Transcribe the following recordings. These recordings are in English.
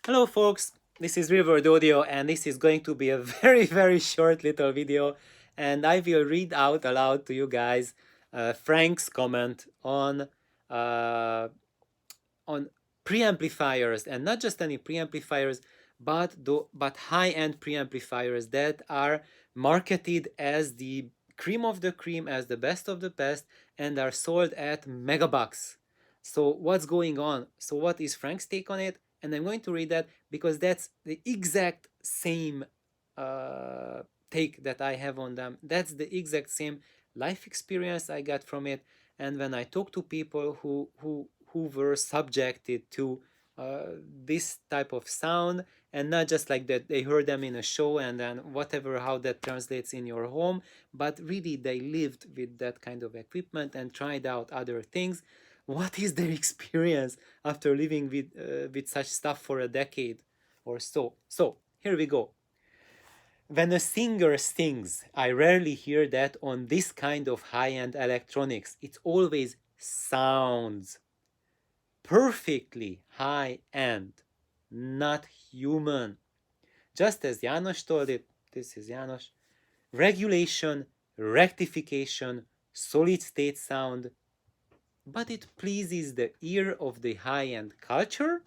Hello folks, this is River Audio and this is going to be a very short little video, and I will read out aloud to you guys Frank's comment uh, on preamplifiers, and not just any preamplifiers, but high-end preamplifiers that are marketed as the cream of the cream, as the best of the best, and are sold at megabucks. So what's going on? So what is Frank's take on it? And I'm going to read that because that's the exact same uh, take that I have on them. That's the exact same life experience I got from it. And when I talk to people who were subjected to this type of sound, and not just like that they heard them in a show and then whatever how that translates in your home, but really they lived with that kind of equipment and tried out other things. What is their experience after living with such stuff for a decade or so? So here we go. When a singer sings, I rarely hear that on this kind of high-end electronics. It always sounds perfectly high-end, not human. Just as János told it, this is János, regulation, rectification, solid state sound, but it pleases the ear of the high-end culture,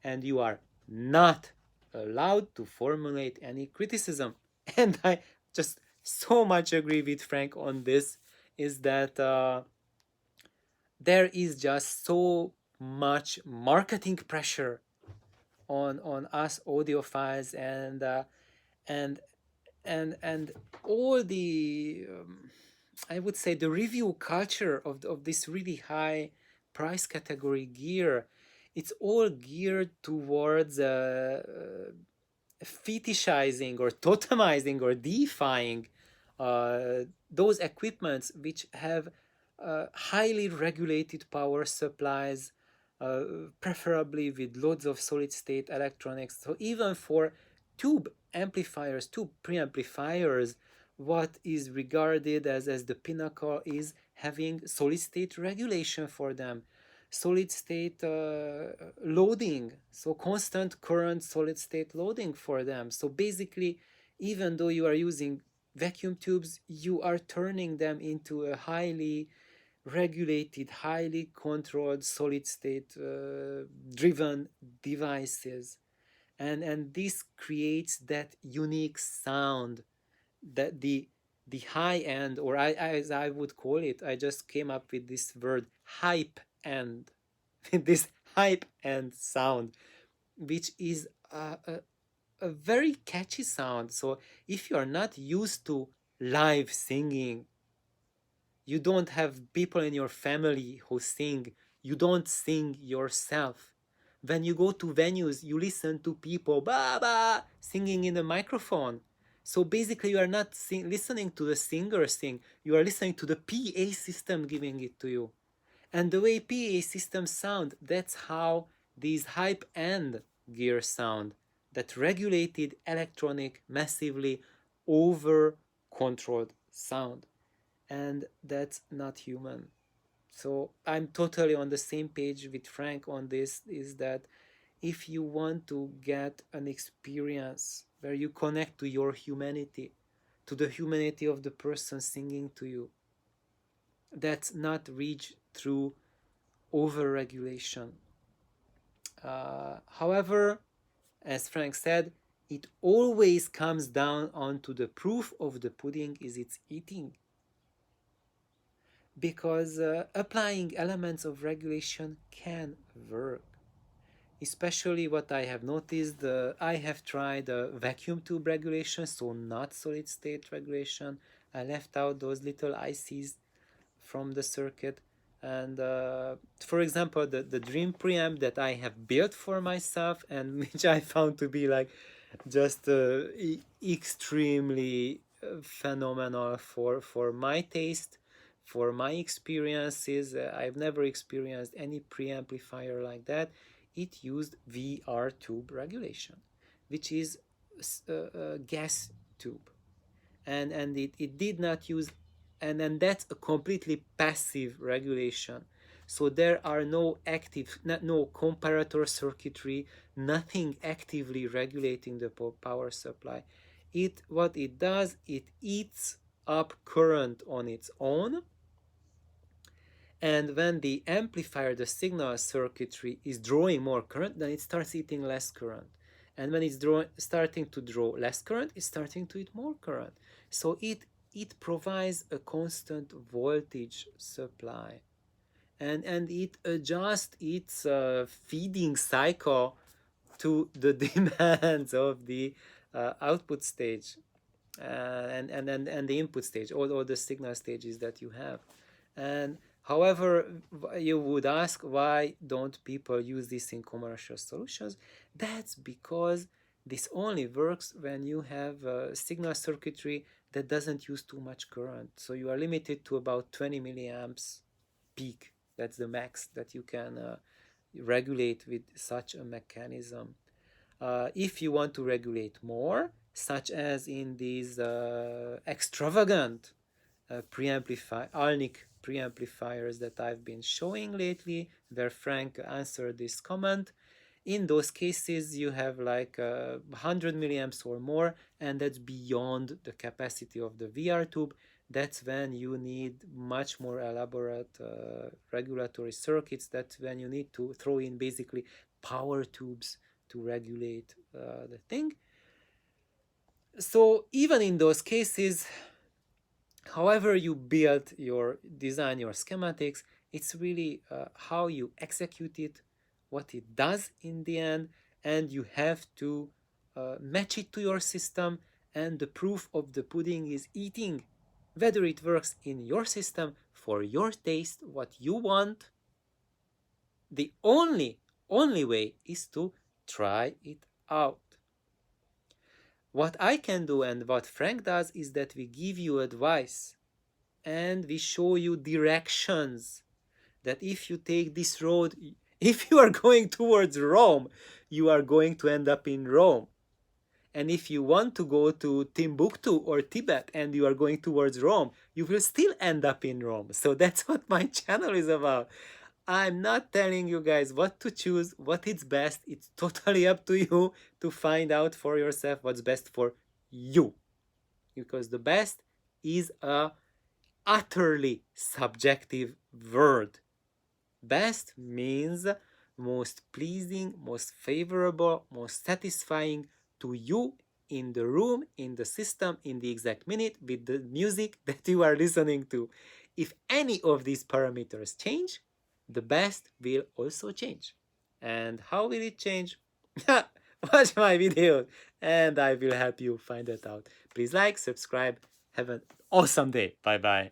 and you are not allowed to formulate any criticism. And I just so much agree with Frank on this, is that there is just so much marketing pressure on us audiophiles, and and all the I would say the review culture of this really high price category gear. It's all geared towards fetishizing or totemizing or deifying those equipments which have highly regulated power supplies, preferably with loads of solid state electronics. So even for tube amplifiers, tube preamplifiers, what is regarded as the pinnacle is having solid state regulation for them, solid state loading, so constant current solid state loading for them. So basically, even though you are using vacuum tubes, you are turning them into a highly regulated, highly controlled solid state driven devices. And this creates that unique sound, that the high end, or as I would call it, I just came up with this word hype end, this hype end sound, which is a very catchy sound. So if you are not used to live singing, you don't have people in your family who sing, you don't sing yourself. When you go to venues, you listen to people singing in the microphone. So basically, you are not listening to the singer sing, you are listening to the PA system giving it to you. And the way PA systems sound, that's how these hype end gear sound. That regulated electronic, massively over controlled sound. And that's not human. So I'm totally on the same page with Frank on this, is that if you want to get an experience where you connect to your humanity, to the humanity of the person singing to you, that's not reached through over-regulation. However, as Frank said, it always comes down onto the proof of the pudding is its eating. Because applying elements of regulation can work. Especially what I have noticed, I have tried vacuum tube regulation, so not solid state regulation. I left out those little ICs from the circuit. And for example, the Dream preamp that I have built for myself, and which I found to be like just extremely phenomenal for my taste, for my experiences. I've never experienced any preamplifier like that. It used VR tube regulation, which is a gas tube, and it did not use, and then that's a completely passive regulation. So there are no active, no comparator circuitry, nothing actively regulating the power supply. What it does, it eats up current on its own, and when the amplifier, the signal circuitry, is drawing more current, then it starts eating less current. And when it's starting to draw less current, it's starting to eat more current. So it provides a constant voltage supply. And it adjusts its feeding cycle to the demands of the output stage and the input stage, all the signal stages that you have. And however, you would ask, why don't people use this in commercial solutions? That's because this only works when you have a signal circuitry that doesn't use too much current. So you are limited to about 20 milliamps peak. That's the max that you can regulate with such a mechanism. If you want to regulate more, such as in these extravagant Alnic preamplifiers that I've been showing lately, where Frank answered this comment, in those cases you have like 100 milliamps or more, and that's beyond the capacity of the VR tube. That's when you need much more elaborate regulatory circuits. That's when you need to throw in basically power tubes to regulate the thing. So even in those cases, however you build your design, your schematics, it's really how you execute it, what it does in the end, and you have to match it to your system, and the proof of the pudding is eating. Whether it works in your system for your taste, what you want, the only way is to try it out. What I can do and what Frank does is that we give you advice and we show you directions, that if you take this road, if you are going towards Rome, you are going to end up in Rome. And if you want to go to Timbuktu or Tibet and you are going towards Rome, you will still end up in Rome. So that's what my channel is about. I'm not telling you guys what to choose, what is best. It's totally up to you to find out for yourself what's best for you. Because the best is a utterly subjective word. Best means most pleasing, most favorable, most satisfying to you in the room, in the system, in the exact minute, with the music that you are listening to. If any of these parameters change, the best will also change. And how will it change? Watch my video and I will help you find that out. Please like, subscribe. Have an awesome day. Bye bye.